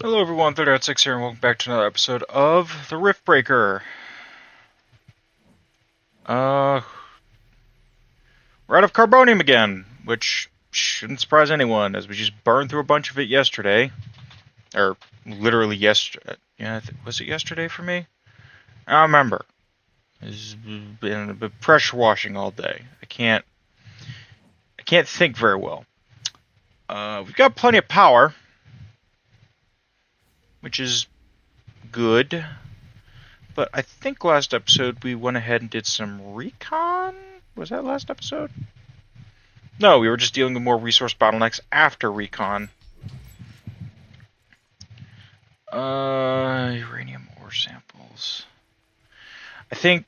Hello everyone, 30.6 here, and welcome back to another episode of the Riftbreaker. We're out of carbonium again, which shouldn't surprise anyone, as we just burned through a bunch of it yesterday. Or, literally yesterday. Yeah, was it yesterday for me? I don't remember. It's been pressure washing all day. I can't think very well. We've got plenty of power, which is good. But I think last episode we went ahead and did some recon? Was that last episode? No, we were just dealing with more resource bottlenecks after recon. Uranium ore samples. I think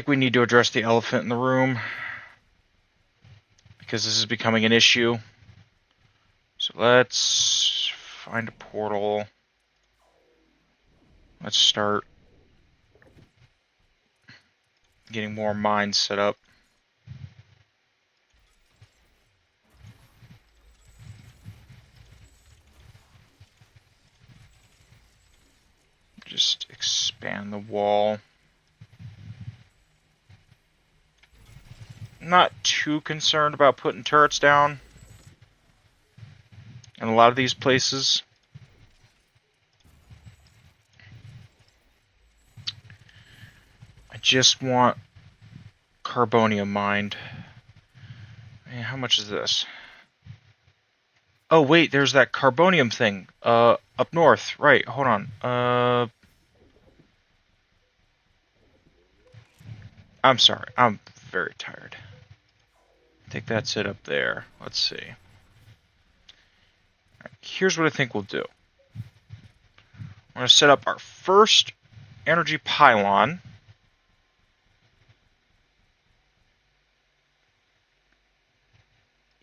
we need to address the elephant in the room, because this is becoming an issue. So let's find a portal. Let's start getting more mines set up. Just expand the wall. Not too concerned about putting turrets down in a lot of these places. I just want carbonium mined. Man, how much is this? Oh wait, there's that carbonium thing up north. Right, hold on. I'm sorry. I'm very tired. I think that's it up there. Let's see. Right, here's what I think we'll do. We're going to set up our first energy pylon.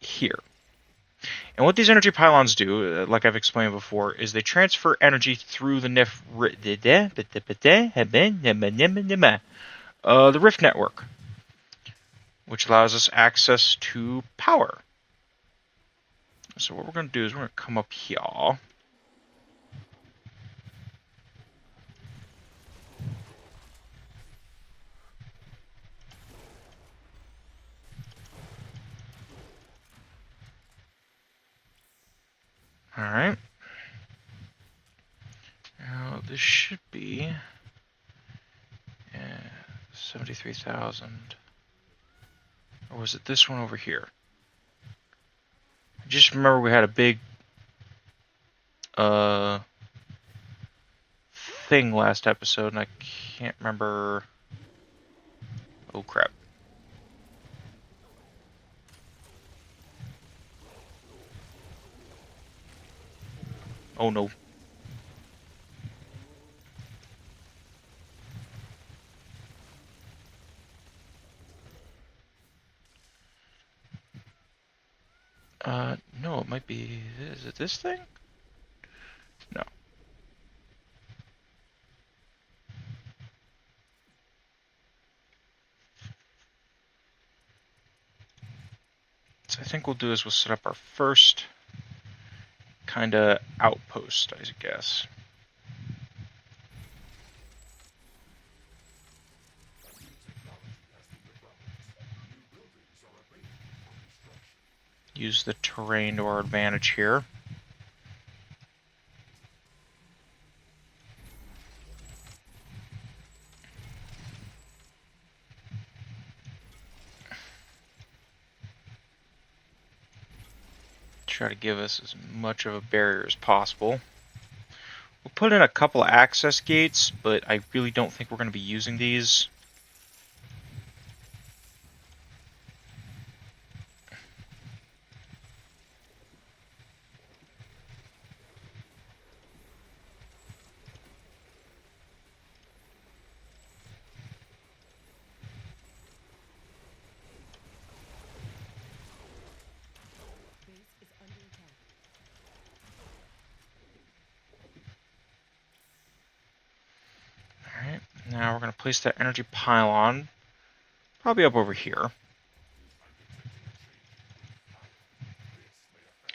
Here. And what these energy pylons do, like I've explained before, is they transfer energy through the Rift network, which allows us access to power. So what we're going to do is we're going to come up here. Alright. Now this should be 73,000. Or was it this one over here? I just remember we had a big thing last episode, and I can't remember. Oh crap. Oh no. No, it might be. Is it this thing? No. So I think we'll do is we'll set up our first kind of outpost, I guess. Use the terrain to our advantage here. Try to give us as much of a barrier as possible. We'll put in a couple access gates, but I really don't think we're going to be using these. Alright, now we're going to place that energy pylon probably up over here.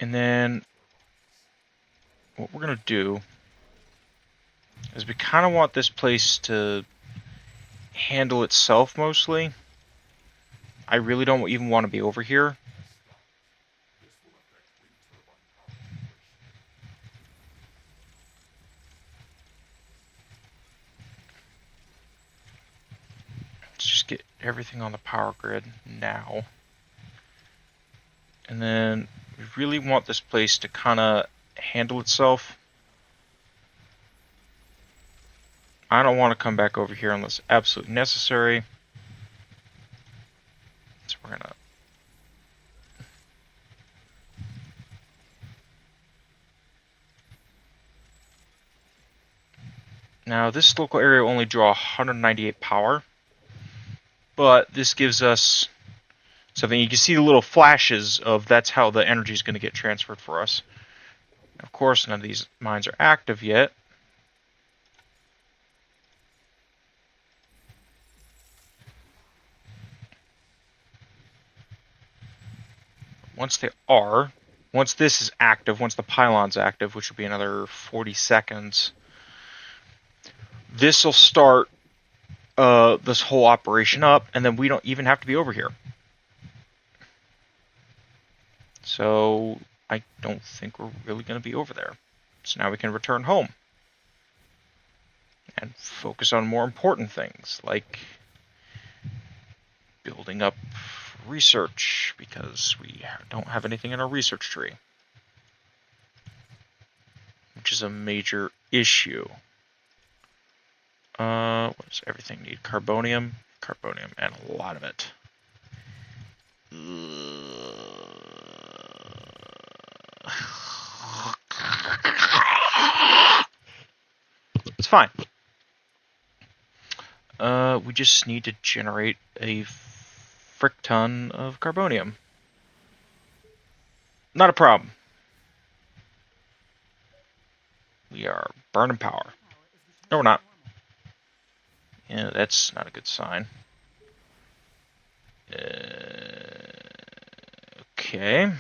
And then what we're going to do is we kind of want this place to handle itself mostly. I really don't even want to be over here. Let's just get everything on the power grid now. And then we really want this place to kind of handle itself. I don't want to come back over here unless absolutely necessary. So we're gonna... Now this local area will only draw 198 power, but this gives us something. You can see the little flashes of that's how the energy is going to get transferred for us. Of course, none of these mines are active yet. Once they are, once this is active, once the pylon's active, which will be another 40 seconds, this will start this whole operation up, and then we don't even have to be over here. So I don't think we're really going to be over there. So now we can return home and focus on more important things, like building up research, because we don't have anything in our research tree, which is a major issue. What does everything need? Carbonium, and a lot of it. It's fine. We just need to generate a frick ton of carbonium. Not a problem. We are burning power. No, we're not. Yeah, that's not a good sign. Okay.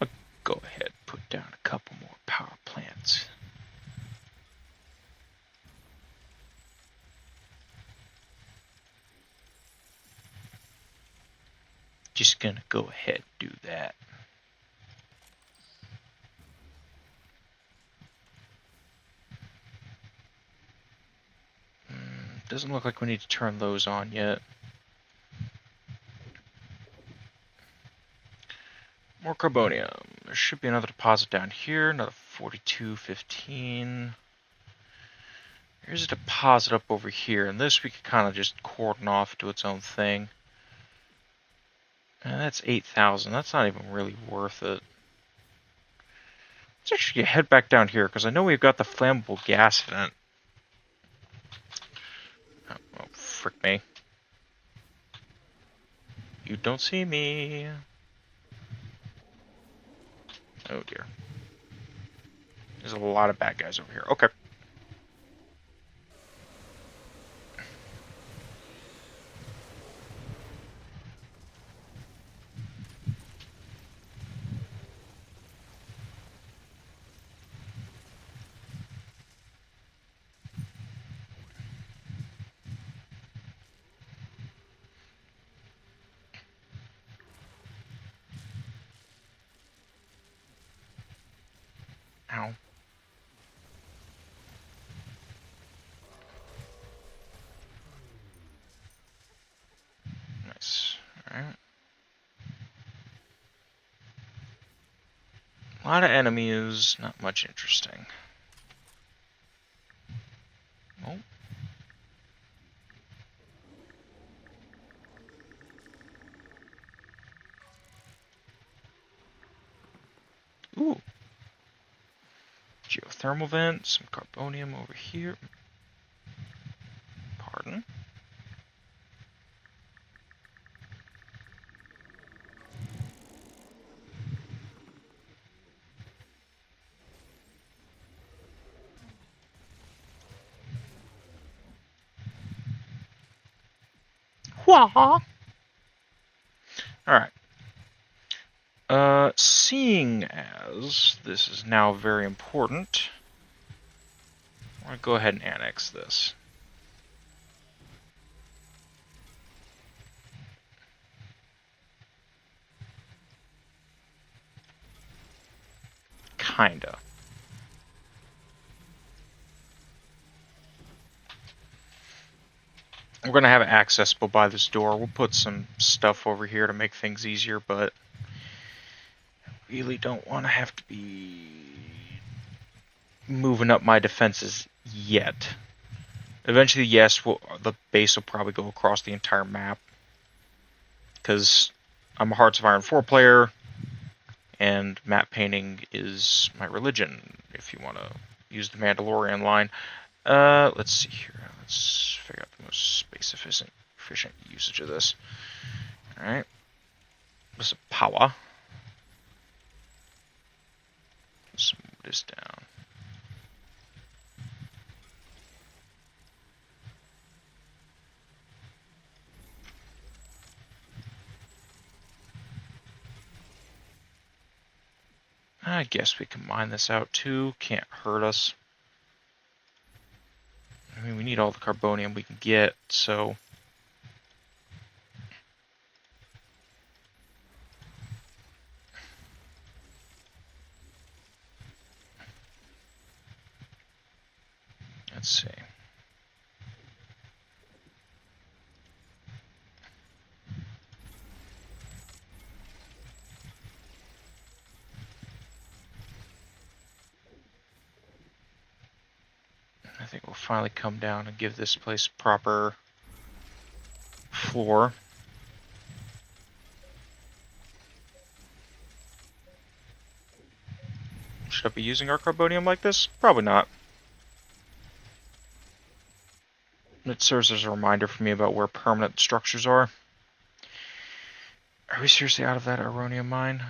I'll go ahead and put down a couple more power plants. Just gonna go ahead and do that. Doesn't look like we need to turn those on yet. More carbonium. There should be another deposit down here, another 4215. Here's a deposit up over here, and this we could kind of just cordon off to its own thing. And that's 8,000. That's not even really worth it. Let's actually head back down here, because I know we've got the flammable gas vent. Oh, frick me. You don't see me. Oh dear. There's a lot of bad guys over here. Okay. Ow. Nice. Alright. A lot of enemies, not much interesting. Oh. Ooh. Geothermal vent, some carbonium over here. Pardon? Wah! Alright. Seeing as this is now very important, I'm going to go ahead and annex this. Kinda. We're going to have it accessible by this door. We'll put some stuff over here to make things easier, but really don't want to have to be moving up my defenses yet. Eventually, yes, the base will probably go across the entire map, because I'm a Hearts of Iron 4 player, and map painting is my religion, if you want to use the Mandalorian line. Let's see here. Let's figure out the most space-efficient usage of this. Alright. This is power. Let's move this down. I guess we can mine this out too. Can't hurt us. I mean, we need all the carbonium we can get, so... Let's see. I think we'll finally come down and give this place proper floor. Should I be using our carbonium like this? Probably not. It serves as a reminder for me about where permanent structures are. Are we seriously out of that Aronium mine?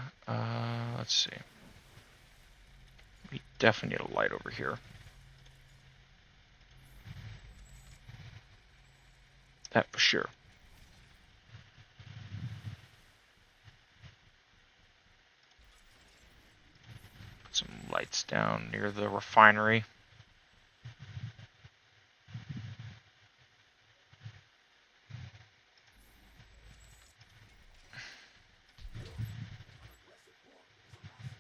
Let's see. We definitely need a light over here. That for sure. Put some lights down near the refinery.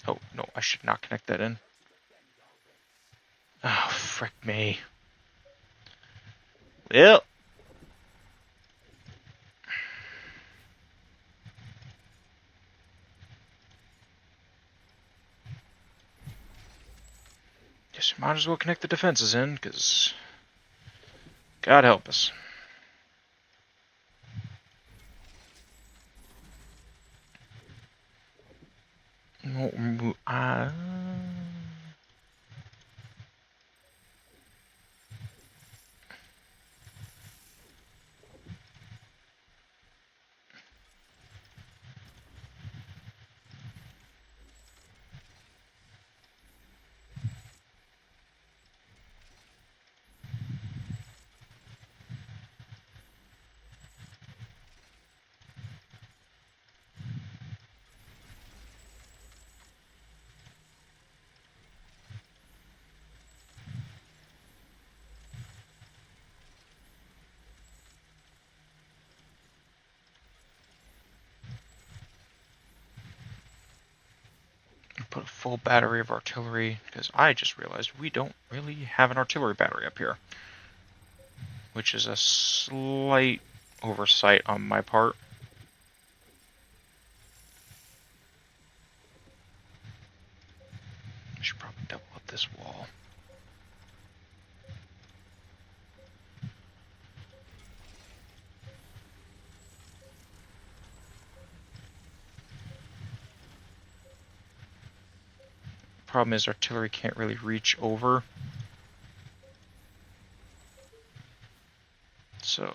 Oh, no, I should not connect that in. Oh, frick me. Well. Just might as well connect the defenses in, because God help us. Put a full battery of artillery, because I just realized we don't really have an artillery battery up here, which is a slight oversight on my part. I should probably double up this wall. Problem is, artillery can't really reach over. So,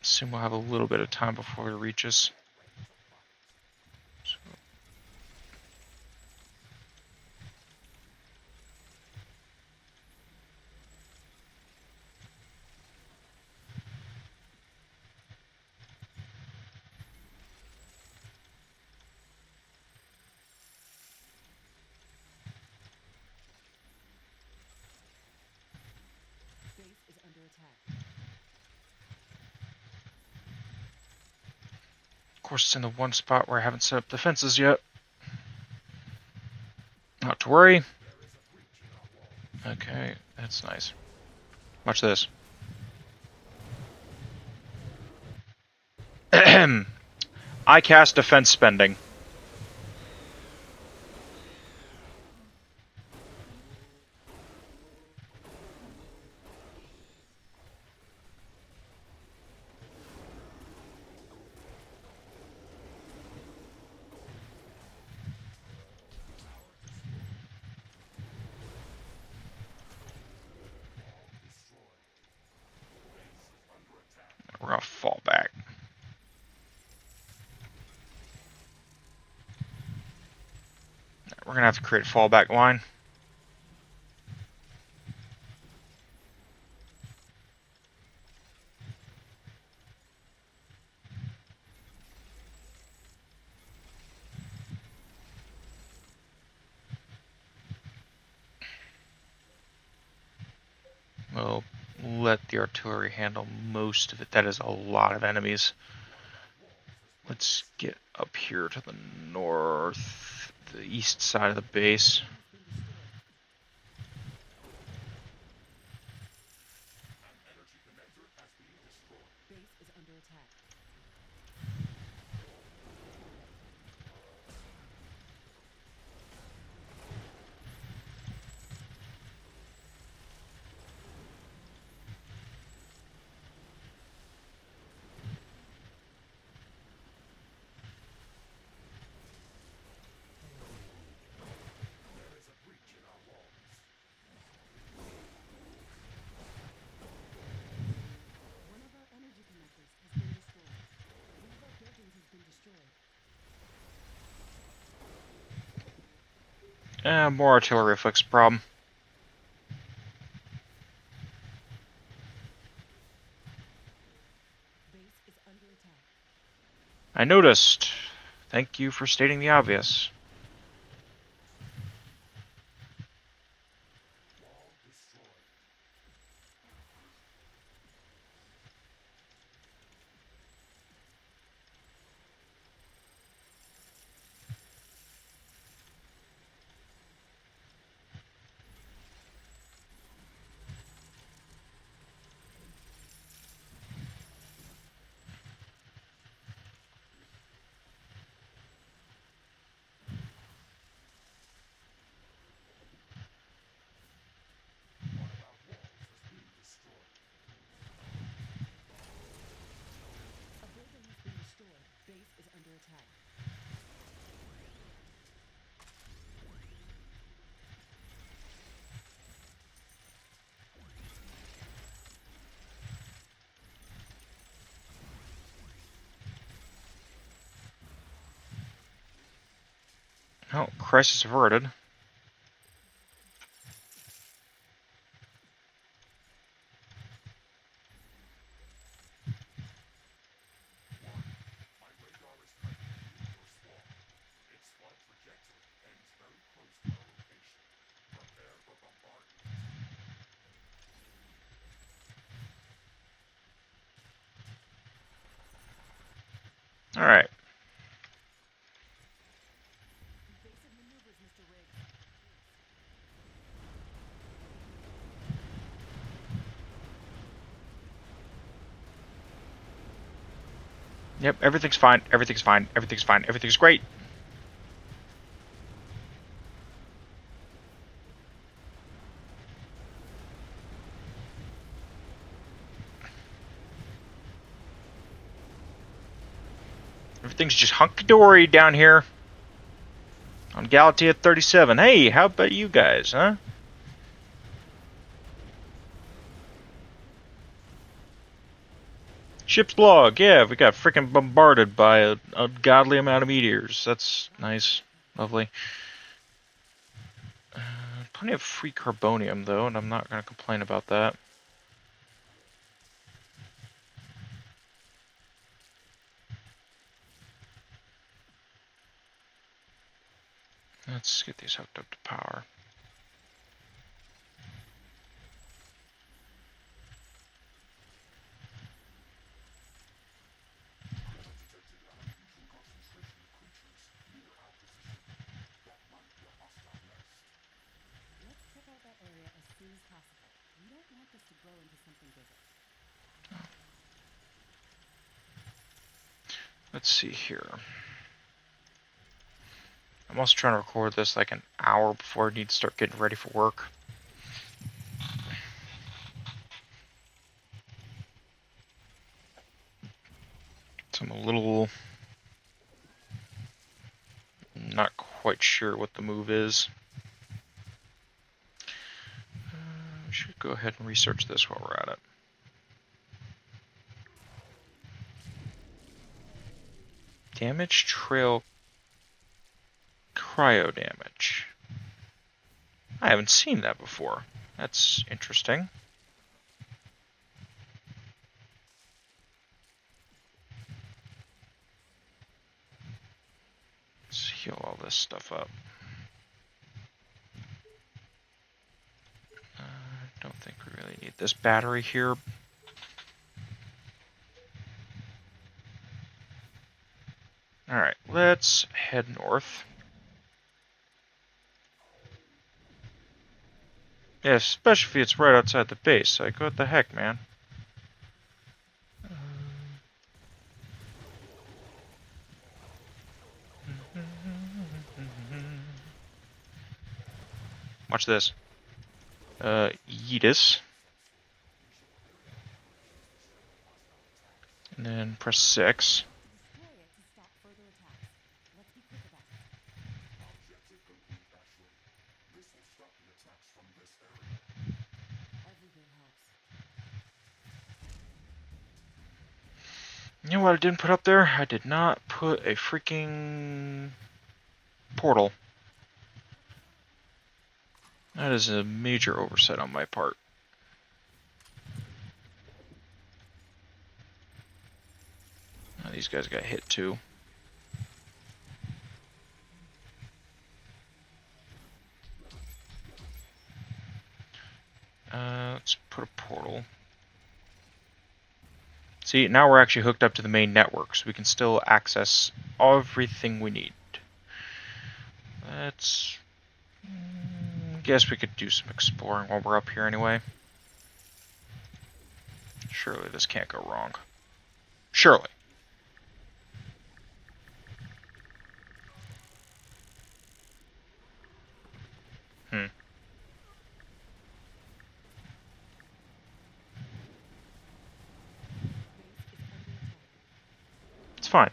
assume we'll have a little bit of time before it reaches. So, Of course, it's in the one spot where I haven't set up defenses yet. Not to worry. Okay, that's nice. Watch this. I cast defense spending. We're gonna fall back. We're gonna have to create a fallback line. We'll let the artillery handle most of it. That is a lot of enemies. Let's get up here to the north, the east side of the base. More artillery flicks problem. I noticed. Thank you for stating the obvious. Oh, crisis averted. Alright. Yep, everything's fine, everything's fine, everything's fine, everything's great. Everything's just hunky-dory down here on Galatea 37. Hey, how about you guys, huh? Ship's log. Yeah, we got freaking bombarded by a ungodly amount of meteors. That's nice. Lovely. Plenty of free carbonium, though, and I'm not going to complain about that. Let's get these hooked up to power. Let's see here. I'm also trying to record this like an hour before I need to start getting ready for work. So I'm a little not quite sure what the move is. We should go ahead and research this while we're at it. Damage trail cryo damage. I haven't seen that before. That's interesting. Let's heal all this stuff up. I don't think we really need this battery here. Alright, let's head north. Yeah, especially if it's right outside the base. Like, what the heck, man? Watch this. Yeetus. And then press 6. You know what I didn't put up there? I did not put a freaking portal. That is a major oversight on my part. Oh, these guys got hit too. Let's put a portal. See, now we're actually hooked up to the main network, so we can still access everything we need. Let's... guess we could do some exploring while we're up here anyway. Surely this can't go wrong. Surely. It's fine.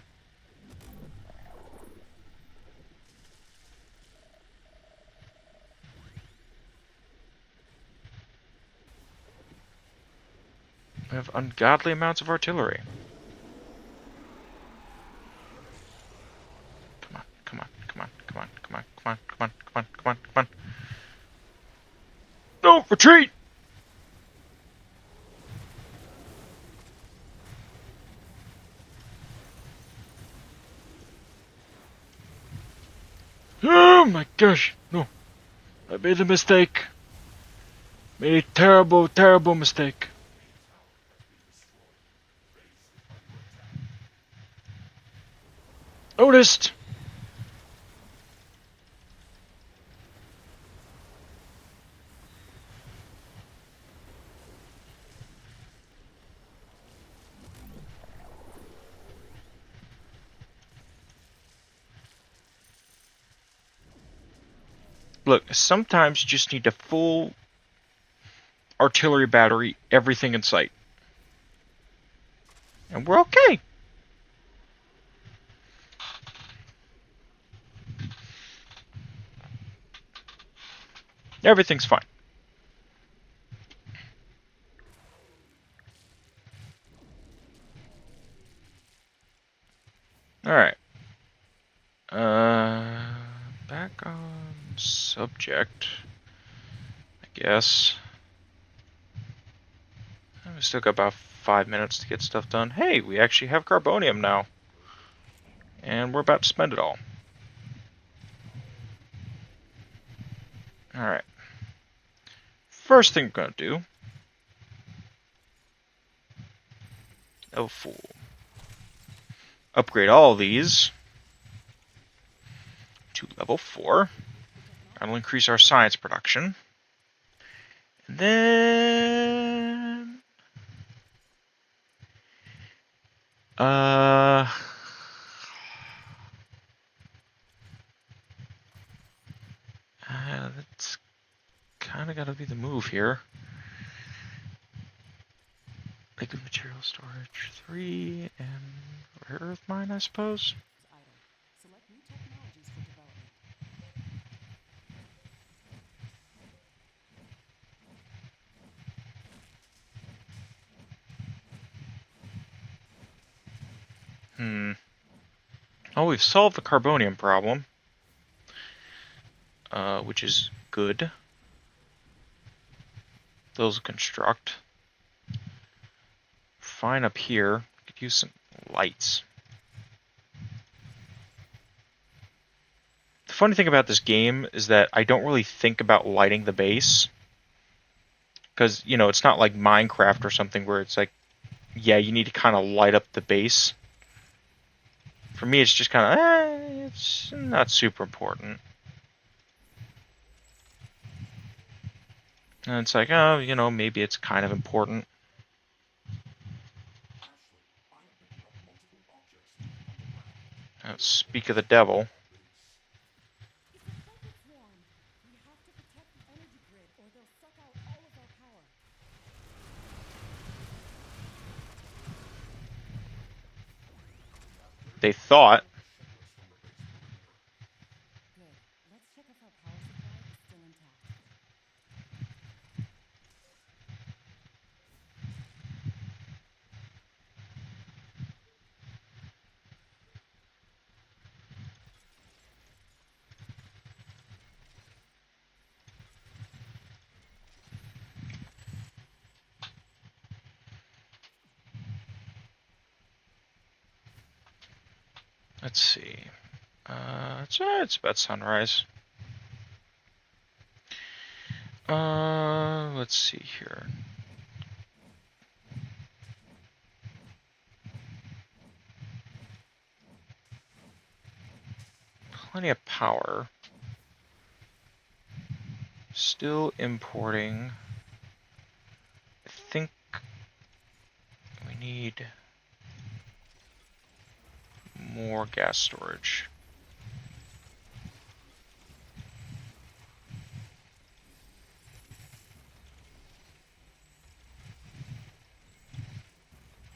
We have ungodly amounts of artillery. Come on, come on, come on, come on, come on, come on, come on, come on, come on, come on. No, retreat! Oh my gosh, no. I made a mistake. Made a terrible, terrible mistake. Noticed! Look, sometimes you just need a full artillery battery, everything in sight. And we're okay. Everything's fine. Alright. Back on subject, I guess. We still got about 5 minutes to get stuff done. Hey, we actually have carbonium now. And we're about to spend it all. Alright. First thing we're going to do. Level 4. Upgrade all of these to level 4. That'll increase our science production. And then... that's kind of got to be the move here. Liquid material storage 3 and rare earth mine, I suppose. Oh, we've solved the carbonium problem, which is good. Those construct. Fine up here. Could use some lights. The funny thing about this game is that I don't really think about lighting the base. Because, you know, it's not like Minecraft or something where it's like, yeah, you need to kind of light up the base. For me, it's just kind of, it's not super important. And it's like, oh, you know, maybe it's kind of important. Speak of the devil. They thought. Let's see. It's about sunrise. Let's see here. Plenty of power. Still importing. I think we need more gas storage.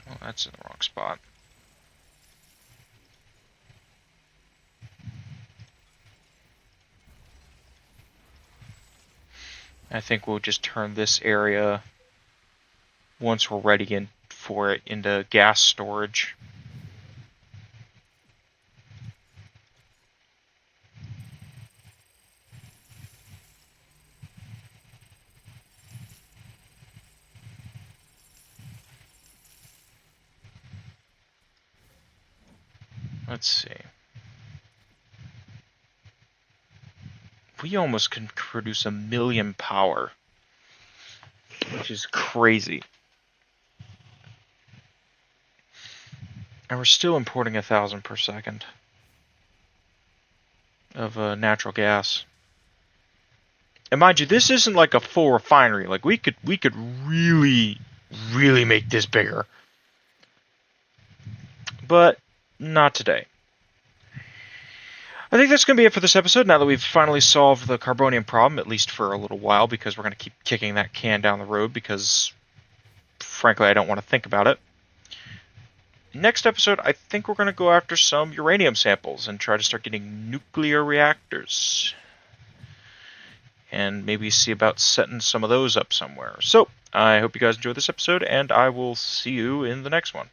Oh, that's in the wrong spot. I think we'll just turn this area, once we're ready for it, into gas storage. Let's see. We almost can produce 1 million power, which is crazy. And we're still importing 1,000 per second of natural gas. And mind you, this isn't like a full refinery. Like we could really make this bigger. But not today. I think that's going to be it for this episode, now that we've finally solved the carbonium problem, at least for a little while, because we're going to keep kicking that can down the road, because, frankly, I don't want to think about it. Next episode, I think we're going to go after some uranium samples and try to start getting nuclear reactors. And maybe see about setting some of those up somewhere. So, I hope you guys enjoyed this episode, and I will see you in the next one.